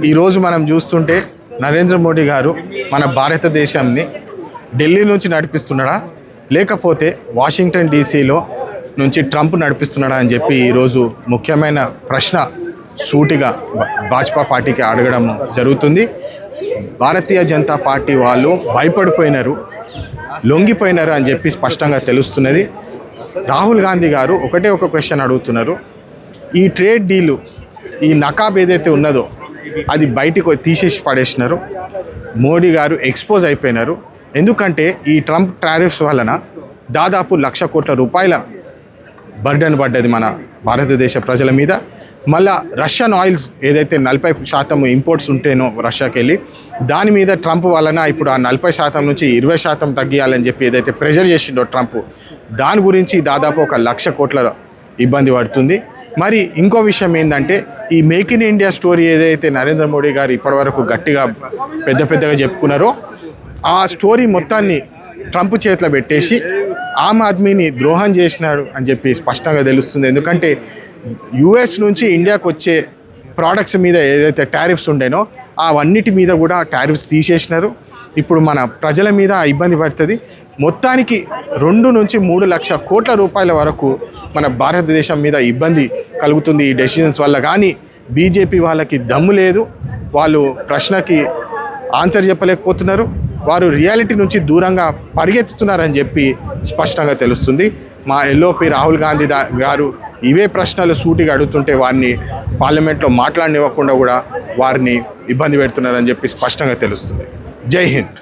ఈరోజు మనం చూస్తుంటే నరేంద్ర మోడీ గారు మన భారతదేశాన్ని ఢిల్లీ నుంచి నడిపిస్తున్నాడా లేకపోతే వాషింగ్టన్ డీసీలో నుంచి ట్రంప్ నడిపిస్తున్నాడా అని చెప్పి ఈరోజు ముఖ్యమైన ప్రశ్న సూటిగా భాజపా పార్టీకి అడగడం జరుగుతుంది. భారతీయ జనతా పార్టీ వాళ్ళు భయపడిపోయినారు, లొంగిపోయినారు అని చెప్పి స్పష్టంగా తెలుస్తున్నది. రాహుల్ గాంధీ గారు ఒకటే ఒక క్వశ్చన్ అడుగుతున్నారు. ఈ ట్రేడ్ డీలు, ఈ నకాబ్ ఏదైతే ఉన్నదో అది బయటికి తీసేసి పడేసినారు. మోడీ గారు ఎక్స్పోజ్ అయిపోయినారు. ఎందుకంటే ఈ ట్రంప్ టారిఫ్స్ వలన దాదాపు 1,00,000 కోట్ల రూపాయల బర్డెన్ పడ్డది మన భారతదేశ ప్రజల మీద. మళ్ళా రష్యన్ ఆయిల్స్ ఏదైతే 40% ఇంపోర్ట్స్ ఉంటేనో రష్యాకి వెళ్ళి, దాని మీద ట్రంప్ వలన ఇప్పుడు ఆ 40% నుంచి 20% తగ్గియాలని చెప్పి ఏదైతే ప్రెషర్ చేసిండో ట్రంప్, దాని గురించి దాదాపు 1,00,000 కోట్ల ఇబ్బంది పడుతుంది. మరి ఇంకో విషయం ఏంటంటే, ఈ మేక్ ఇన్ ఇండియా స్టోరీ ఏదైతే నరేంద్ర మోడీ గారు ఇప్పటివరకు గట్టిగా పెద్దగా చెప్పుకున్నారో, ఆ స్టోరీ మొత్తాన్ని ట్రంప్ చేతిలో పెట్టేసి ఆమ్ ఆద్మీని ద్రోహం చేసినాడు అని చెప్పి స్పష్టంగా తెలుస్తుంది. ఎందుకంటే యుఎస్ నుంచి ఇండియాకు వచ్చే ప్రోడక్ట్స్ మీద ఏదైతే టారిఫ్స్ ఉండేనో అవన్నిటి మీద కూడా టారిఫ్స్ తీసేసినారు. ఇప్పుడు మన ప్రజల మీద ఇబ్బంది పడుతుంది. మొత్తానికి 2 నుంచి 3 లక్షల కోట్ల రూపాయల వరకు మన భారతదేశం మీద ఇబ్బంది కలుగుతుంది ఈ డెసిషన్స్ వల్ల. కానీ బీజేపీ వాళ్ళకి దమ్ము లేదు, వాళ్ళు ప్రశ్నకి ఆన్సర్ చెప్పలేకపోతున్నారు, వారు రియాలిటీ నుంచి దూరంగా పరిగెత్తుతున్నారని చెప్పి స్పష్టంగా తెలుస్తుంది. మా ఎల్ఓపి రాహుల్ గాంధీ గారు ఇవే ప్రశ్నలు సూటిగా అడుగుతుంటే వారిని పార్లమెంట్లో మాట్లాడనివ్వకుండా కూడా వారిని ఇబ్బంది పెడుతున్నారని చెప్పి స్పష్టంగా తెలుస్తుంది. జై హింద్.